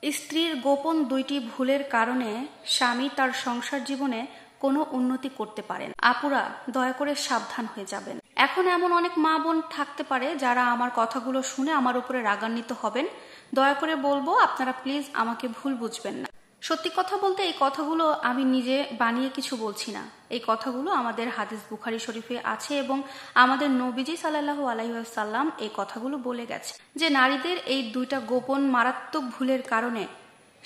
স্ত্রীর গোপন দুইটি ভুলের কারণে স্বামী তার সংসার জীবনে কোনো উন্নতি করতে পারেন। আপুরা, দয়া করে সাবধান হয়ে যাবেন। এখন এমন অনেক মা বোন থাকতে পারে যারা আমার কথাগুলো শুনে আমার উপরে রাগান্বিত হবেন। দয়া করে বলবো, আপনারা প্লিজ আমাকে ভুল বুঝবেন না। সত্যি কথা বলতে এই কথাগুলো আমি নিজে বানিয়ে কিছু বলছি না। এই কথাগুলো আমাদের হাদিস বুখারী শরীফে আছে এবং আমাদের নবীজি সাল্লাল্লাহু আলাইহি ওয়াসাল্লাম এই কথাগুলো বলে গেছে যে নারীদের এই দুইটা গোপন মারাত্মক ভুলের কারণে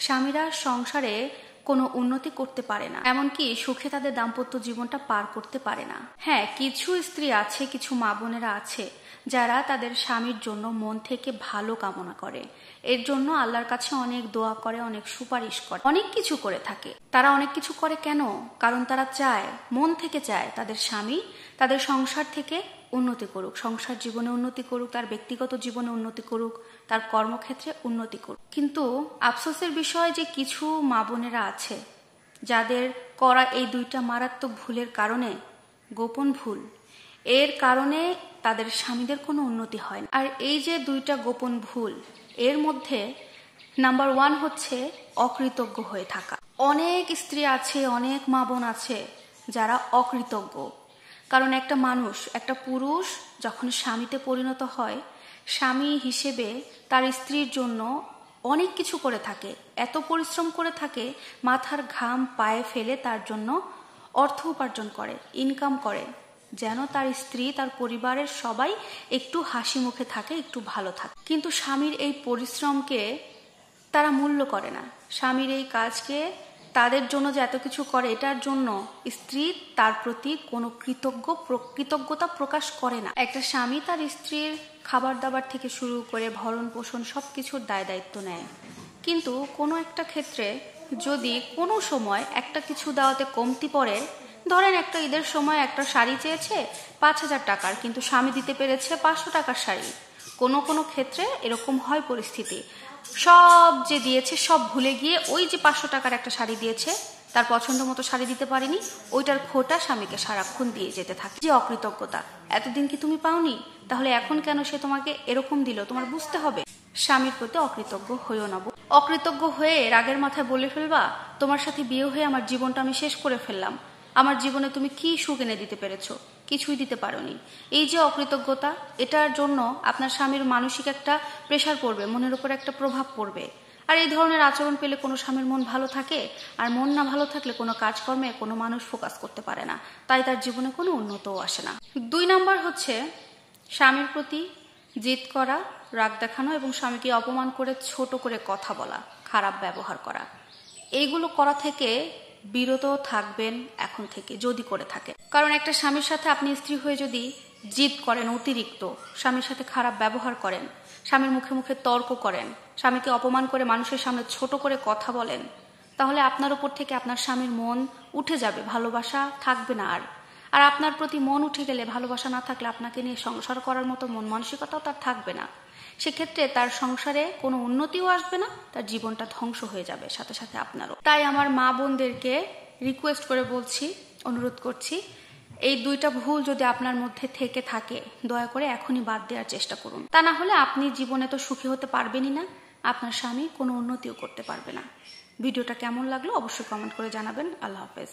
স্বামীরা সংসারে কোনো উন্নতি করতে পারে না, এমনকি সুখে তাদের দাম্পত্য জীবনটা পার করতে পারে না। হ্যাঁ, কিছু স্ত্রী আছে, কিছু মা বোনেরা আছে যারা তাদের স্বামীর জন্য মন থেকে ভালো কামনা করে, এর জন্য আল্লাহর কাছে অনেক দোয়া করে, অনেক সুপারিশ করে, অনেক কিছু করে থাকে। তারা অনেক কিছু করে কেন? কারণ তারা চায়, মন থেকে চায় তাদের স্বামী তাদের সংসার থেকে উন্নতি করুক, সংসার জীবনে উন্নতি করুক, তার ব্যক্তিগত জীবনে উন্নতি করুক, তার কর্মক্ষেত্রে উন্নতি করুক। কিন্তু আফসোসের বিষয় যে কিছু মা বোনেরা আছে যাদের করা এই দুইটা মারাত্মক ভুলের কারণে, গোপন ভুল, এর কারণে তাদের স্বামীদের কোনো উন্নতি হয় না। আর এই যে দুইটা গোপন ভুল, এর মধ্যে নাম্বার 1 হচ্ছে অকৃতজ্ঞ হয়ে থাকা। অনেক স্ত্রী আছে, অনেক মা বোন আছে যারা অকৃতজ্ঞ। কারণ একটা মানুষ, একটা পুরুষ যখন স্বামীতে পরিণত হয়, স্বামী হিসেবে তার স্ত্রীর জন্য অনেক কিছু করে থাকে, এত পরিশ্রম করে থাকে, মাথার ঘাম পায়ে ফেলে তার জন্য অর্থ উপার্জন করে, ইনকাম করে, যেন তার স্ত্রী, তার পরিবারের সবাই একটু হাসি মুখে থাকে, একটু ভালো থাকে। কিন্তু স্বামীর এই পরিশ্রমকে তারা মূল্য করে না। স্বামীর এই কাজকে, তাদের জন্য যে এত কিছু করে, এটার জন্য স্ত্রী তার প্রতি কোনো কৃতজ্ঞতা প্রকাশ করে না। একটা স্বামী তার স্ত্রীর খাবার দাবার থেকে শুরু করে ভরণ পোষণ সবকিছুর দায় দায়িত্ব নেয়, কিন্তু কোনো একটা ক্ষেত্রে যদি কোনো সময় একটা কিছু দেওয়াতে কমতি পড়ে, ধরেন একটা ঈদের সময় একটা শাড়ি চেয়েছে 5,000 টাকার, কিন্তু স্বামী দিতে পেরেছে 500 টাকার শাড়ি। কোনো কোনো ক্ষেত্রে এরকম হয় পরিস্থিতি, সব যে দিয়েছে সব ভুলে গিয়ে ওই যে 500 টাকার একটা শাড়ি দিয়েছে, তার পছন্দ মতো শাড়ি দিতে পারেনি, ওইটার খোটা স্বামীকে সারাক্ষণ দিয়ে যেতে থাকে। যে অকৃতজ্ঞতা, এতদিন কি তুমি পাওনি? তাহলে এখন কেন সে তোমাকে এরকম দিল? তোমার বুঝতে হবে। স্বামীর প্রতি অকৃতজ্ঞ হইও না। অকৃতজ্ঞ হয়ে রাগের মাথায় বলে ফেলবা, তোমার সাথে বিয়ে হয়ে আমার জীবনটা আমি শেষ করে ফেললাম, আমার জীবনে তুমি কি সুখ এনে দিতে পেরেছো? কিছুই দিতে পারোনি। এই যে অকৃতজ্ঞতা, এটার জন্য আপনার স্বামীর মানসিক একটা প্রেশার পড়বে, মনের উপর একটা প্রভাব পড়বে। আর এই ধরনের আচরণ পেলে কোনো স্বামীর মন ভালো থাকে? আর মন না ভালো থাকলে কোনো কাজকর্মে কোনো মানুষ ফোকাস করতে পারে না, তাই তার জীবনে কোনো উন্নতও আসে না। 2 নাম্বার হচ্ছে স্বামীর প্রতি জিদ করা, রাগ দেখানো এবং স্বামীকে অপমান করে ছোট করে কথা বলা, খারাপ ব্যবহার করা। এইগুলো করা থেকে বিরত থাকবেন এখন থেকে, যদি করে থাকে। কারণ একটা স্বামীর সাথে আপনি স্ত্রী হয়ে যদি জিদ করেন, অতিরিক্ত স্বামীর সাথে খারাপ ব্যবহার করেন, স্বামীর মুখে মুখে তর্ক করেন, স্বামীকে অপমান করে মানুষের সামনে ছোট করে কথা বলেন, তাহলে আপনার উপর থেকে আপনার স্বামীর মন উঠে যাবে, ভালোবাসা থাকবে না আর। আর আপনার প্রতি মন উঠে গেলে, ভালোবাসা না থাকলে আপনাকে নিয়ে সংসার করার মতো মন মানসিকতাও তার থাকবে না। সেক্ষেত্রে তার সংসারে কোনো উন্নতিও আসবে না, তার জীবনটা ধ্বংস হয়ে যাবে সাথে সাথে আপনারও। তাই আমার মা বোনদেরকে রিকোয়েস্ট করে বলছি, অনুরোধ করছি, এই 2টা ভুল যদি আপনার মধ্যে থেকে থাকে, দয়া করে এখনই বাদ দেওয়ার চেষ্টা করুন। তা না হলে আপনি জীবনে তো সুখী হতে পারবেনই না, আপনার স্বামী কোনো উন্নতিও করতে পারবে না। ভিডিওটা কেমন লাগলো অবশ্যই কমেন্ট করে জানাবেন। আল্লাহ হাফেজ।